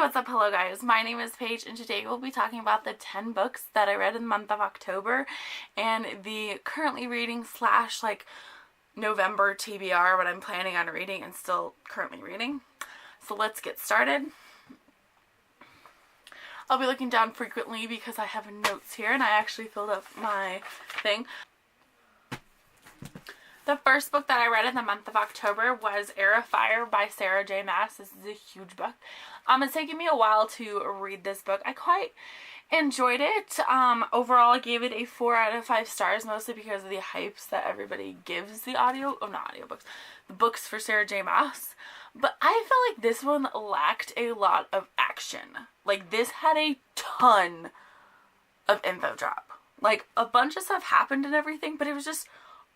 what's up? Hello guys, my name is Paige and today we'll be talking about the 10 books that I read in the month of October and the currently reading slash like November TBR, what I'm planning on reading and still currently reading. So let's get started. I'll be looking down frequently because I have notes here and I actually filled up my thing. The first book that I read in the month of October was Heir of Fire by Sarah J Maas. This is a huge book. It's taken me a while to read this book. I quite enjoyed it. Overall I gave it a 4 out of 5 stars, mostly because of the hypes that everybody gives the the books for Sarah J Maas. But I felt like this one lacked a lot of action. Like, this had a ton of info drop. Like, a bunch of stuff happened and everything, but it was just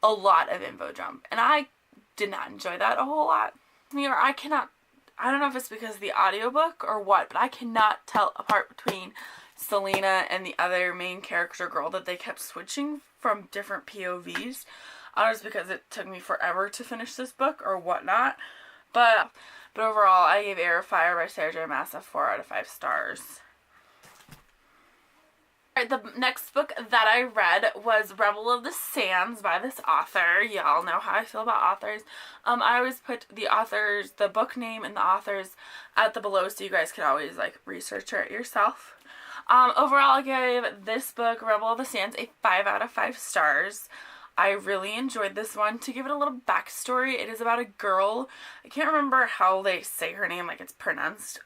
a lot of info dump, and I did not enjoy that a whole lot. I don't know if it's because of the audiobook or what, but I cannot tell apart between Selena and the other main character girl, that they kept switching from different POVs. I don't know if it's because it took me forever to finish this book or whatnot, but overall I gave Heir of Fire by Sarah J Maas a 4 out of 5 stars. The next book that I read was Rebel of the Sands by this author. Y'all know how I feel about authors. I always put the book name and the authors at the below so you guys can always like research it yourself. Overall I gave this book, Rebel of the Sands, a 5 out of 5 stars. I really enjoyed this one. To give it a little backstory, it is about a girl. I can't remember how they say her name, like it's pronounced.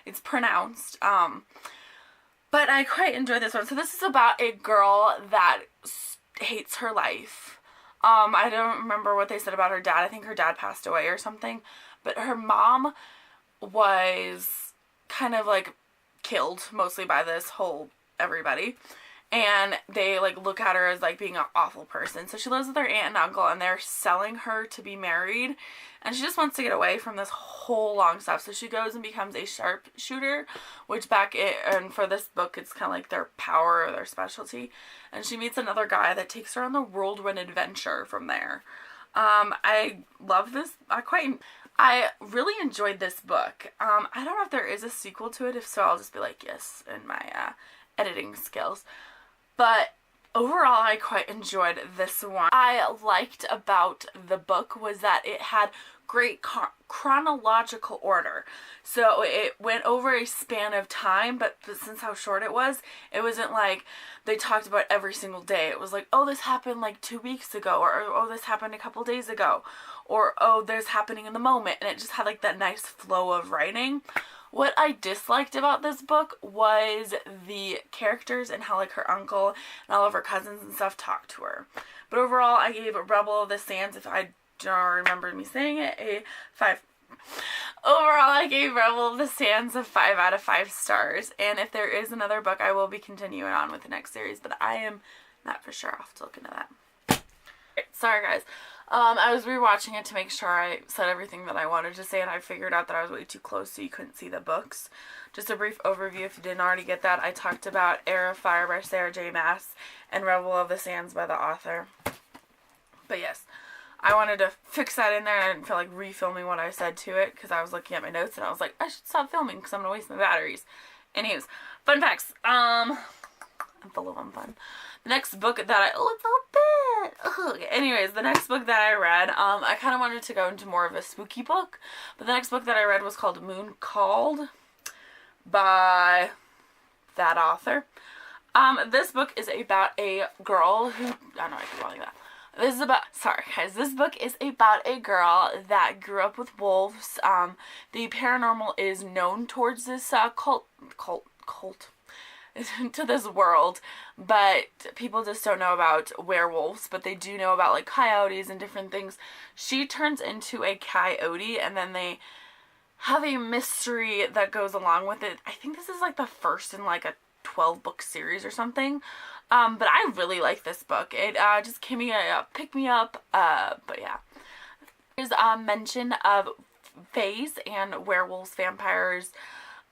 It's pronounced. But I quite enjoyed this one. So this is about a girl that hates her life. I don't remember what they said about her dad. I think her dad passed away or something. But her mom was kind of like killed mostly by this whole everybody. And they like look at her as like being an awful person. So she lives with her aunt and uncle and they're selling her to be married. And she just wants to get away from this whole long stuff. So she goes and becomes a sharpshooter, which and for this book it's kind of like their power or their specialty. And she meets another guy that takes her on the whirlwind adventure from there. I love this. I really enjoyed this book. I don't know if there is a sequel to it. If so, I'll just be like, yes, in my editing skills. But overall, I quite enjoyed this one. I liked about the book was that it had great chronological order. So it went over a span of time, but since how short it wasn't like they talked about every single day. It was like, oh, this happened like 2 weeks ago, or oh, this happened a couple days ago, or oh, there's happening in the moment. And it just had like that nice flow of writing. What I disliked about this book was the characters and how like her uncle and all of her cousins and stuff talked to her. But overall, I gave Rebel of the Sands, if I don't remember me saying it, a 5. Overall, I gave Rebel of the Sands a 5 out of 5 stars. And if there is another book, I will be continuing on with the next series, but I am not for sure. I'll have to look into that. Sorry guys. I was rewatching it to make sure I said everything that I wanted to say, and I figured out that I was way too close so you couldn't see the books. Just a brief overview if you didn't already get that. I talked about Heir of Fire by Sarah J Maas and Rebel of the Sands by the author. But yes, I wanted to fix that in there. I didn't feel like refilming what I said to it because I was looking at my notes and I was like, I should stop filming because I'm going to waste my batteries. Anyways, fun facts. I'm full of them fun. The next book that it's a bit. Anyways, the next book that I read, I kind of wanted to go into more of a spooky book, but the next book that I read was called Moon Called by that author. This book is about a girl who, I know I keep calling that. This book is about a girl that grew up with wolves. The paranormal is known towards this cult to this world, but people just don't know about werewolves, but they do know about like coyotes and different things. She turns into a coyote and then they have a mystery that goes along with it. I think this is like the first in like a 12-book series or something. But I really like this book. It just gave me a pick me up. But yeah, there's a mention of fays and werewolves, vampires.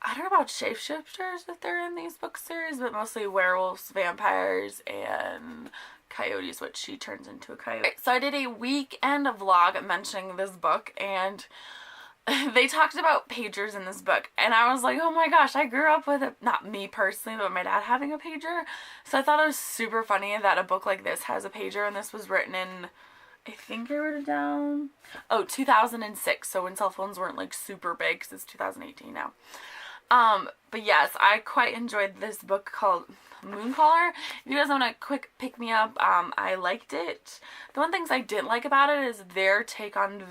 I don't know about shapeshifters if they're in these book series, but mostly werewolves, vampires, and coyotes, which she turns into a coyote. So I did a weekend vlog mentioning this book, and they talked about pagers in this book, and I was like, oh my gosh, I grew up with it, not me personally, but my dad having a pager. So I thought it was super funny that a book like this has a pager, and this was written in, I think I wrote it down, 2006, so when cell phones weren't like super big, because it's 2018 now. But yes, I quite enjoyed this book called Mooncaller. If you guys want a quick pick me up, I liked it. The one things I didn't like about it is their take on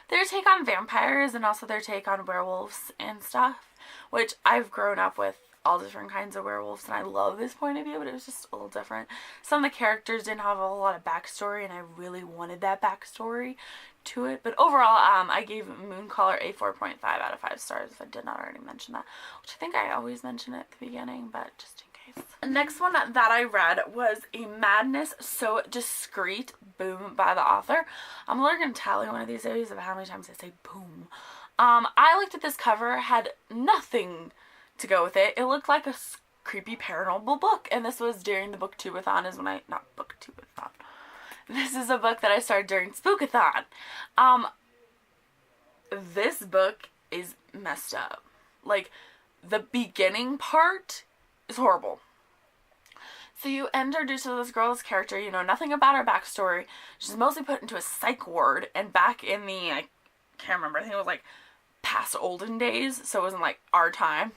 their take on vampires, and also their take on werewolves and stuff, which I've grown up with all different kinds of werewolves, and I love this point of view, but it was just a little different. Some of the characters didn't have a whole lot of backstory, and I really wanted that backstory to it. But overall, I gave Mooncaller a 4.5 out of 5 stars, if I did not already mention that, which I think I always mention it at the beginning, but just in case. The next one that I read was A Madness So Discreet, Boom, by the author. I'm literally going to tally one of these days of how many times I say boom. I looked at this cover, had nothing to go with it. It looked like a creepy paranormal book, and this was during the Booktubeathon, is when I, not Booktubeathon. This is a book that I started during Spookathon. This book is messed up. Like, the beginning part is horrible. So you introduce this girl's character, you know nothing about her backstory. She's mostly put into a psych ward, and back in the, I can't remember, I think it was like past olden days, so it wasn't like our time.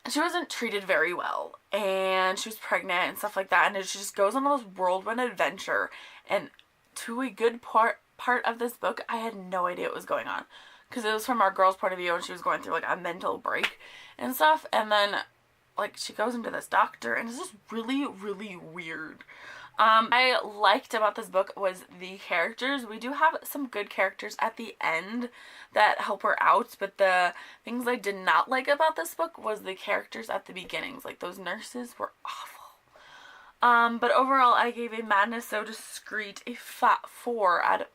She wasn't treated very well, and she was pregnant and stuff like that, and she just goes on this whirlwind adventure, and to a good part of this book, I had no idea what was going on, because it was from our girl's point of view, and she was going through like a mental break and stuff, and then like she goes into this doctor, and it's just really, really weird. I liked about this book was the characters. We do have some good characters at the end that help her out, but the things I did not like about this book was the characters at the beginnings. Like, those nurses were awful. But overall, I gave A Madness So Discreet a 4 out of...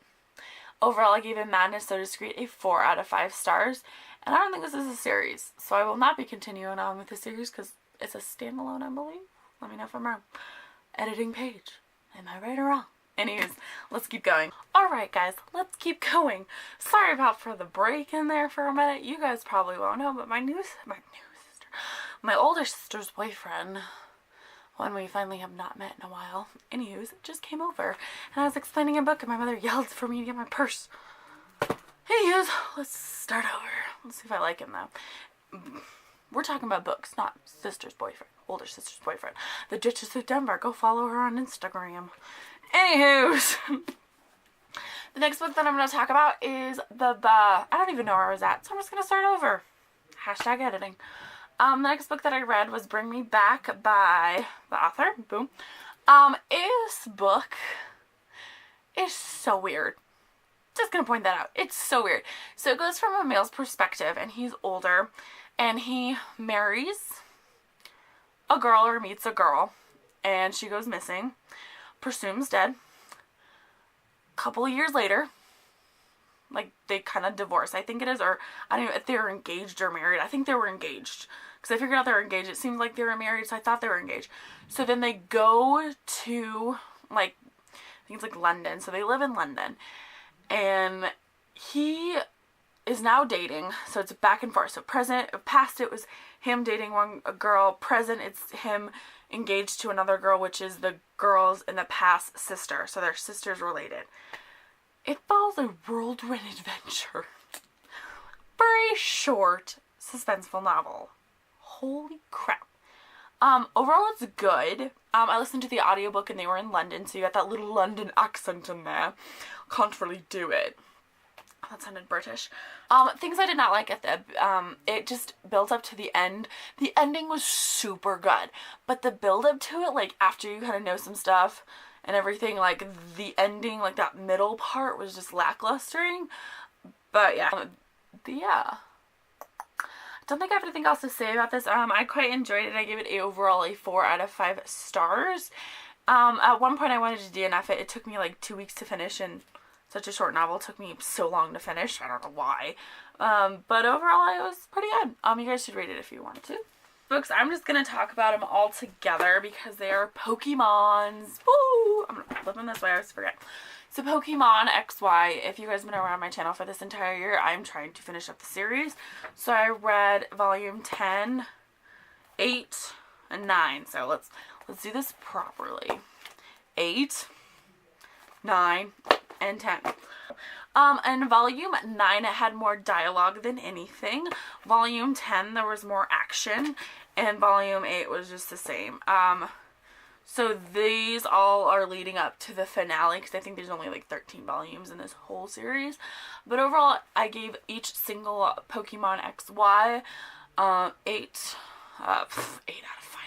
Overall, I gave A Madness So Discreet a 4 out of 5 stars. And I don't think this is a series, so I will not be continuing on with the series because it's a standalone, I believe. Let me know if I'm wrong. Editing page. Am I right or wrong? Anyways, let's keep going. Alright guys, let's keep going. Sorry about for the break in there for a minute. You guys probably won't know, but my older sister's boyfriend, one we finally have not met in a while, anyways, just came over, and I was explaining a book, and my mother yelled for me to get my purse. Anyways, let's start over. Let's see if I like him though. We're talking about books, not sister's boyfriend. Older sister's boyfriend. The Duchess of Denver. Go follow her on Instagram. Anywho's. The next book that I'm going to talk about is I don't even know where I was at, so I'm just going to start over. Hashtag editing. The next book that I read was Bring Me Back by the author. Boom. This book is so weird. Just going to point that out. It's so weird. So it goes from a male's perspective, and he's older, and he marries a girl or meets a girl, and she goes missing, presumes dead. A couple of years later, like, they kind of divorce, I think it is, or I don't know if they were engaged or married. I think they were engaged, because I figured out they were engaged. It seemed like they were married, so I thought they were engaged. So then they go to, like, I think it's like London, so they live in London, and he is now dating, so it's back and forth. So past it was him dating a girl, present it's him engaged to another girl, which is the girl's in the past sister, so they're sisters related. It follows a whirlwind adventure. Very short, suspenseful novel. Holy crap. Overall it's good. I listened to the audiobook and they were in London, so you got that little London accent in there. Can't really do it. That sounded British. Things I did not like at it just built up to the end. The ending was super good, but the build up to it, like, after you kind of know some stuff and everything, like, the ending, like, that middle part was just lacklustering. But yeah. I don't think I have anything else to say about this. I quite enjoyed it. I gave it overall a 4 out of 5 stars. At one point I wanted to DNF it. It took me like 2 weeks to finish, and such a short novel took me so long to finish. I don't know why. But overall it was pretty good. You guys should read it if you want to. books, I'm just going to talk about them all together because they are Pokemons. Woo! I'm going to flip them this way, I always forget. So Pokemon XY, if you guys have been around my channel for this entire year, I'm trying to finish up the series. So I read volume 10, 8, and 9. So let's do this properly. 8, 9, and 10. And volume 9, it had more dialogue than anything. Volume 10, there was more action. And volume 8 was just the same. So these all are leading up to the finale, because I think there's only like 13 volumes in this whole series. But overall, I gave each single Pokemon XY 8 out of 5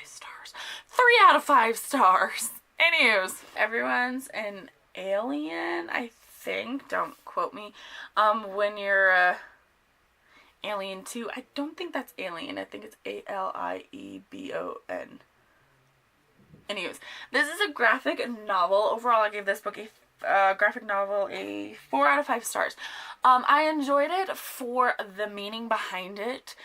stars. 3 out of 5 stars. Anyways, everyone's an alien, I think. Don't quote me. When you're Alien 2, I don't think that's Alien. I think it's Aliebon. Anyways, this is a graphic novel. Overall, I gave this book a graphic novel a 4 out of 5 stars. I enjoyed it for the meaning behind it.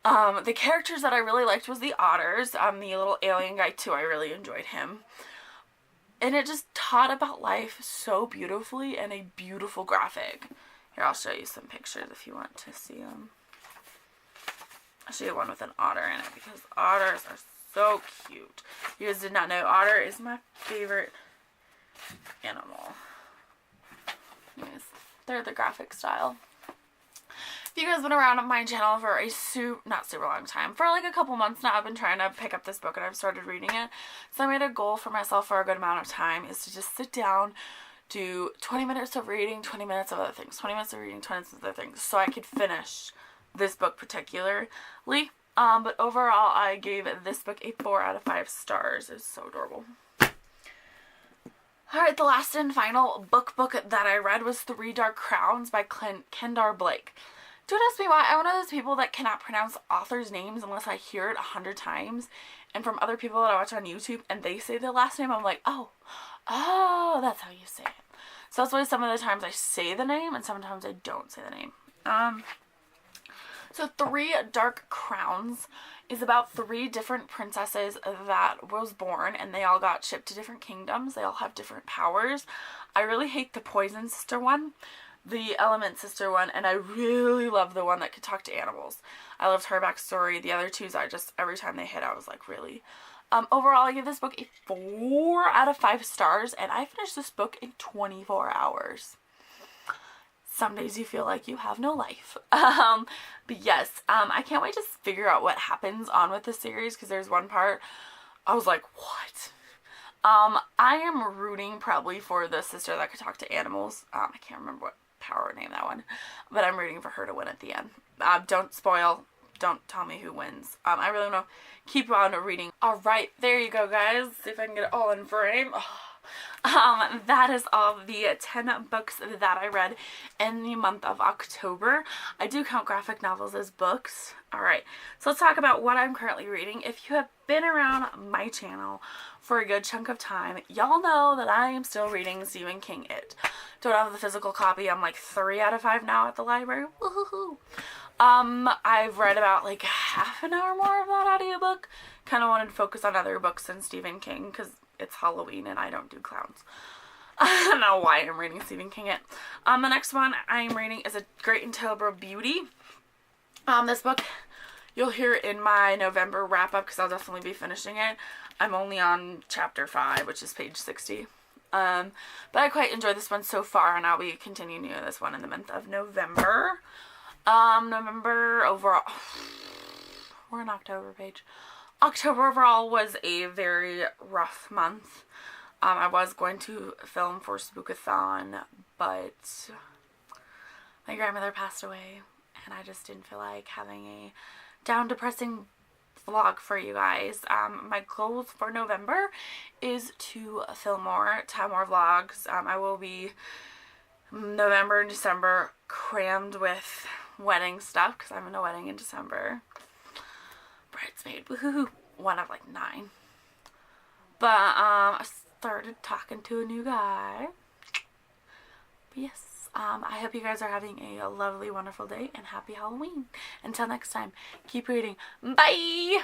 The characters that I really liked was the otters. The little alien guy too, I really enjoyed him. And it just taught about life so beautifully and a beautiful graphic. Here, I'll show you some pictures if you want to see them. I'll show you one with an otter in it because otters are so cute. You guys did not know otter is my favorite animal. Anyways, they're the graphic style. If you guys have been around on my channel for a not super long time, for like a couple months now, I've been trying to pick up this book and I've started reading it. So I made a goal for myself for a good amount of time is to just sit down, do 20 minutes of reading, 20 minutes of other things, 20 minutes of reading, 20 minutes of other things, so I could finish this book particularly. But overall, I gave this book a 4 out of 5 stars. It's so adorable. Alright, the last and final book that I read was Three Dark Crowns by Kendare Blake. Don't ask me why. I'm one of those people that cannot pronounce authors' names unless I hear it 100 times. And from other people that I watch on YouTube and they say the last name, I'm like, oh, that's how you say it. So that's why some of the times I say the name and sometimes I don't say the name. So Three Dark Crowns is about 3 different princesses that was born and they all got shipped to different kingdoms. They all have different powers. I really hate the Poison Sister one, the Element Sister one, and I really love the one that could talk to animals. I loved her backstory. The other twos, every time they hit, I was like, really? Overall, I give this book a 4 out of 5 stars, and I finished this book in 24 hours. Some days you feel like you have no life. But yes, I can't wait to figure out what happens on with the series, because there's one part I was like, what? I am rooting probably for the sister that could talk to animals. I can't remember what power name that one, but I'm rooting for her to win at the end. Don't spoil. Don't tell me who wins. I really want to keep on reading. Alright, there you go, guys. See if I can get it all in frame. That is all the 10 books that I read in the month of October. I do count graphic novels as books. Alright, so let's talk about what I'm currently reading. If you have been around my channel for a good chunk of time, y'all know that I am still reading Stephen King It. Don't have the physical copy. I'm like 3 out of 5 now at the library. Woohoo! I've read about like half an hour more of that audiobook. Kind of wanted to focus on other books than Stephen King because it's Halloween and I don't do clowns. I don't know why I'm reading Stephen King It. The next one I'm reading is A Great and Terrible Beauty. This book you'll hear in my November wrap up because I'll definitely be finishing it. I'm only on chapter 5, which is page 60. But I quite enjoyed this one so far, and I'll be continuing this one in the month of November. November overall, we're in October page. October overall was a very rough month. I was going to film for Spookathon, but my grandmother passed away, and I just didn't feel like having a down depressing vlog for you guys. My goals for November is to film more, to have more vlogs. I will be November and December crammed with wedding stuff because I'm in a wedding in December. Bridesmaid, woohoo, one of like 9. But I started talking to a new guy. But yes, I hope you guys are having a lovely, wonderful day and happy Halloween. Until next time, keep reading. Bye!